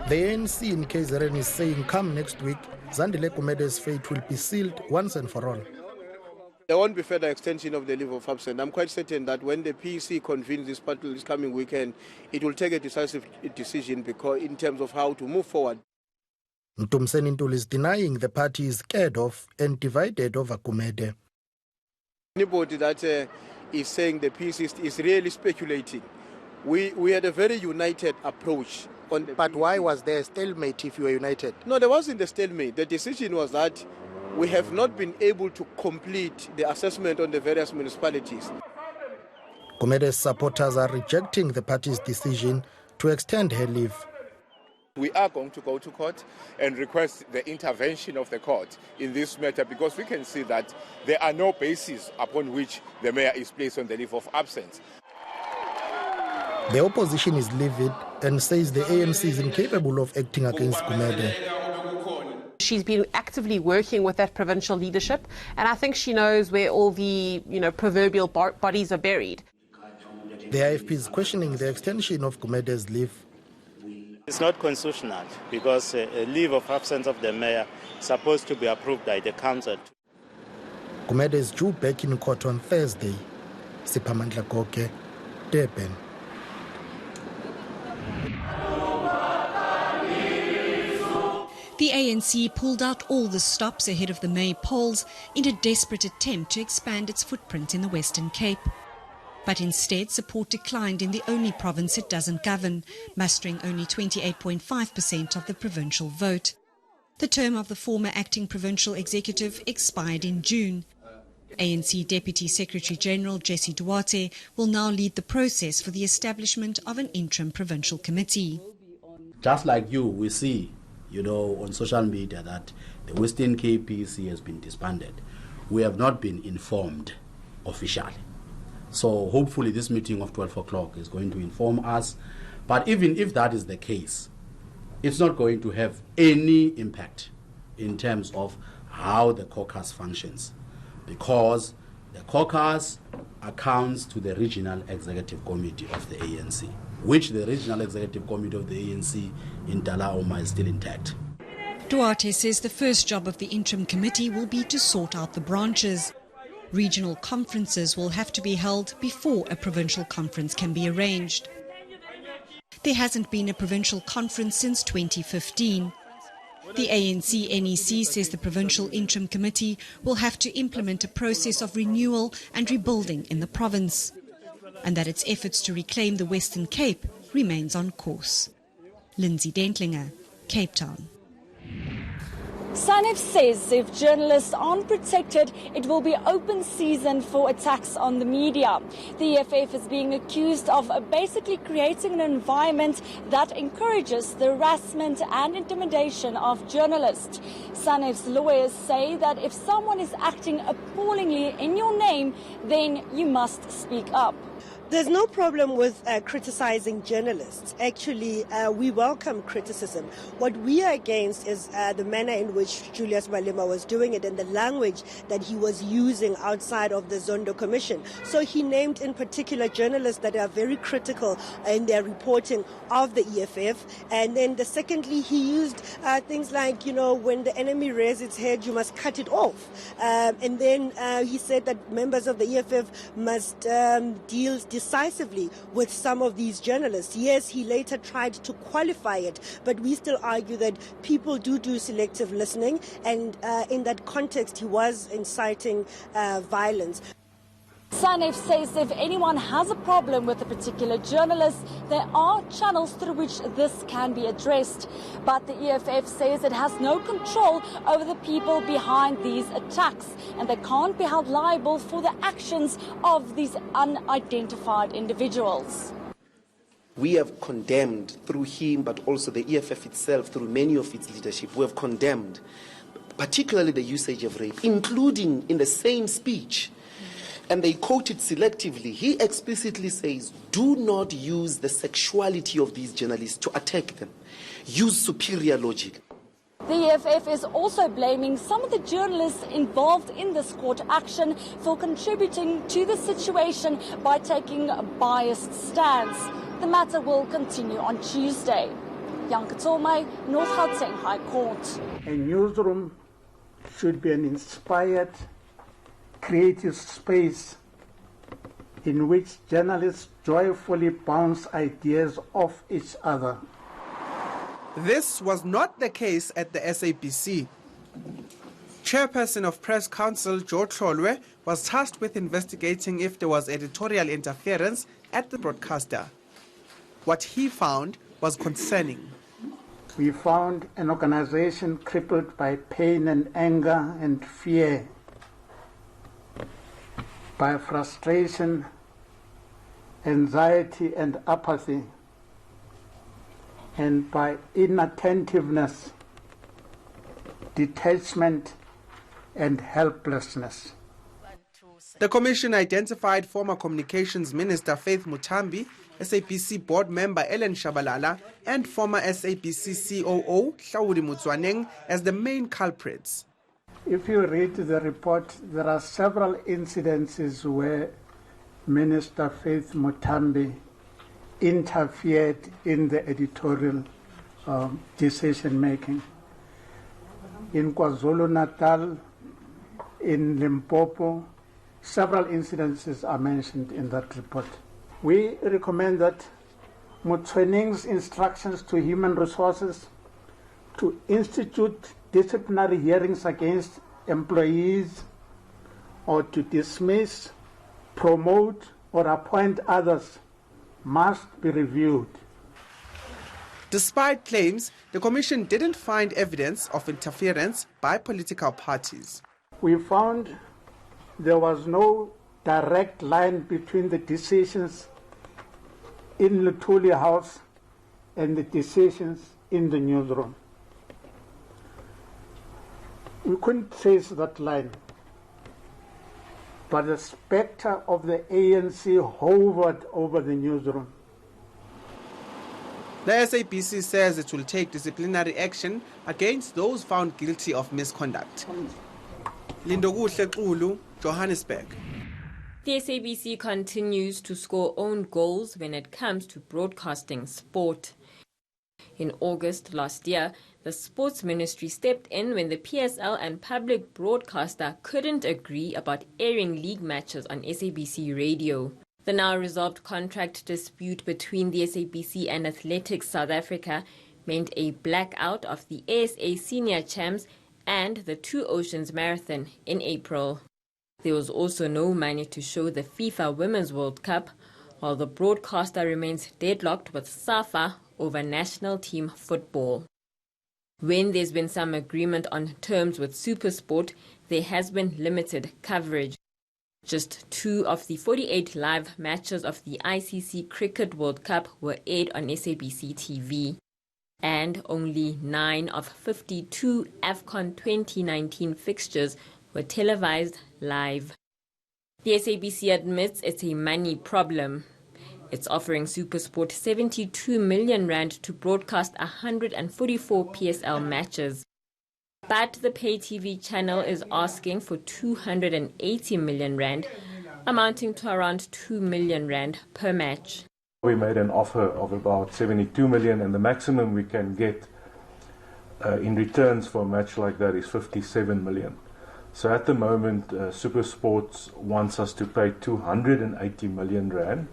The ANC in KZN is saying come next week, Zandile Gumede's fate will be sealed once and for all. There won't be further extension of the leave of absence. I'm quite certain that when the PEC convenes this battle this coming weekend, it will take a decisive decision because in terms of how to move forward. Ntumseni Ntuli is denying the party is scared of and divided over Gumede. Anybody that is saying the PEC is really speculating. We had a very united approach. But why was there a stalemate if you were united? No, there wasn't a stalemate. The decision was that we have not been able to complete the assessment on the various municipalities. Gumede's supporters are rejecting the party's decision to extend her leave. We are going to go to court and request the intervention of the court in this matter because we can see that there are no bases upon which the mayor is placed on the leave of absence. The opposition is livid and says the ANC is incapable of acting against Gumede. She's been actively working with that provincial leadership, and I think she knows where all the proverbial bodies are buried. The IFP is questioning the extension of Gumede's leave. It's not constitutional because a leave of absence of the mayor is supposed to be approved by the council. Gumede is due back in court on Thursday. Siphamandla Goke, Durban. The ANC pulled out all the stops ahead of the May polls in a desperate attempt to expand its footprint in the Western Cape. But instead, support declined in the only province it doesn't govern, mustering only 28.5% of the provincial vote. The term of the former acting provincial executive expired in June. ANC Deputy Secretary-General Jesse Duarte will now lead the process for the establishment of an interim provincial committee. Just like you, we see on social media that the Western Cape PEC has been disbanded. We have not been informed officially. So hopefully this meeting of 12 o'clock is going to inform us. But even if that is the case, it's not going to have any impact in terms of how the caucus functions, because the caucus accounts to the Regional Executive Committee of the ANC, which the Regional Executive Committee of the ANC in Dalaoma is still intact. Duarte says the first job of the interim committee will be to sort out the branches. Regional conferences will have to be held before a provincial conference can be arranged. There hasn't been a provincial conference since 2015. The ANC NEC says the provincial interim committee will have to implement a process of renewal and rebuilding in the province, and that its efforts to reclaim the Western Cape remains on course. Lindsay Dentlinger, Cape Town. SANEF says if journalists aren't protected, it will be open season for attacks on the media. The EFF is being accused of basically creating an environment that encourages the harassment and intimidation of journalists. SANEF's lawyers say that if someone is acting appallingly in your name, then you must speak up. There's no problem with criticizing journalists. Actually, we welcome criticism. What we are against is the manner in which Julius Malema was doing it and the language that he was using outside of the Zondo Commission. So he named in particular journalists that are very critical in their reporting of the EFF. And then secondly, he used things like, when the enemy raises its head, you must cut it off. And then he said that members of the EFF must deal decisively with some of these journalists. Yes, he later tried to qualify it, but we still argue that people do selective listening, and in that context he was inciting violence. SANEF says if anyone has a problem with a particular journalist, there are channels through which this can be addressed. But the EFF says it has no control over the people behind these attacks, and they can't be held liable for the actions of these unidentified individuals. We have condemned through him, but also the EFF itself, through many of its leadership, we have condemned particularly the usage of rape, including in the same speech. And they quote it selectively. He explicitly says, do not use the sexuality of these journalists to attack them. Use superior logic. The EFF is also blaming some of the journalists involved in this court action for contributing to the situation by taking a biased stance. The matter will continue on Tuesday. Yankatome, North Gauteng High Court. A newsroom should be an inspired, creative space in which journalists joyfully bounce ideas off each other. This was not the case at the SABC. Chairperson of Press Council Joe Tlolwe was tasked with investigating if there was editorial interference at the broadcaster. What he found was concerning. We found an organization crippled by pain and anger and fear, by frustration, anxiety and apathy, and by inattentiveness, detachment, and helplessness. The commission identified former Communications Minister Faith Muthambi, SABC board member Ellen Shabalala, and former SABC COO Hlaudi Mutswaneng as the main culprits. If you read the report, there are several incidences where Minister Faith Muthambi interfered in the editorial decision making. In KwaZulu-Natal, in Limpopo, several incidences are mentioned in that report. We recommend that Mutswaneng's instructions to Human Resources to institute disciplinary hearings against employees or to dismiss, promote, or appoint others must be reviewed. Despite claims, the commission didn't find evidence of interference by political parties. We found there was no direct line between the decisions in Luthuli House and the decisions in the newsroom. We couldn't trace that line, but the spectre of the ANC hovered over the newsroom. The SABC says it will take disciplinary action against those found guilty of misconduct. Lindokuhle Xulu, Johannesburg. The SABC continues to score own goals when it comes to broadcasting sport. In August last year, the Sports Ministry stepped in when the PSL and public broadcaster couldn't agree about airing league matches on SABC radio. The now resolved contract dispute between the SABC and Athletics South Africa meant a blackout of the ASA Senior Champs and the Two Oceans Marathon in April. There was also no money to show the FIFA Women's World Cup, while the broadcaster remains deadlocked with SAFA over national team football. When there's been some agreement on terms with SuperSport, there has been limited coverage. Just 2 of the 48 live matches of the ICC Cricket World Cup were aired on SABC TV, and only 9 of 52 AFCON 2019 fixtures were televised live. The SABC admits it's a money problem. It's offering SuperSport 72 million rand to broadcast 144 PSL matches. But the pay TV channel is asking for 280 million rand, amounting to around 2 million rand per match. We made an offer of about 72 million, and the maximum we can get in returns for a match like that is 57 million. So at the moment, SuperSports wants us to pay 280 million rand,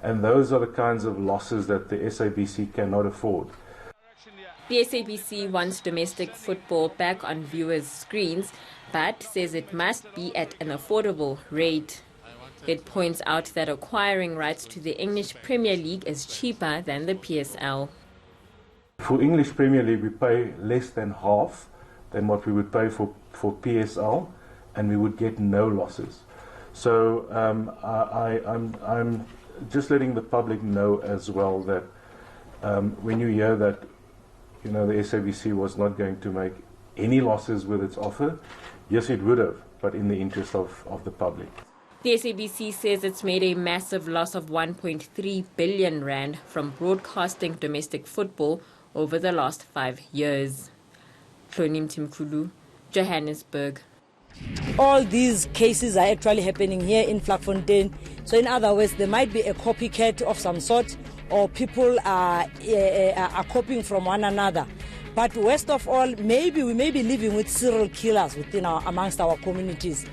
and those are the kinds of losses that the SABC cannot afford. The SABC wants domestic football back on viewers' screens, but says it must be at an affordable rate. It points out that acquiring rights to the English Premier League is cheaper than the PSL. For English Premier League, we pay less than half than what we would pay for PSL, and we would get no losses. So I'm just letting the public know as well that when you hear that the SABC was not going to make any losses with its offer, yes, it would have, but in the interest of the public. The SABC says it's made a massive loss of 1.3 billion rand from broadcasting domestic football over the last 5 years. Klonim Timkulu, Johannesburg. All these cases are actually happening here in Vlakfontein. So in other words, there might be a copycat of some sort, or people are copying from one another. But worst of all, we may be living with serial killers amongst our communities.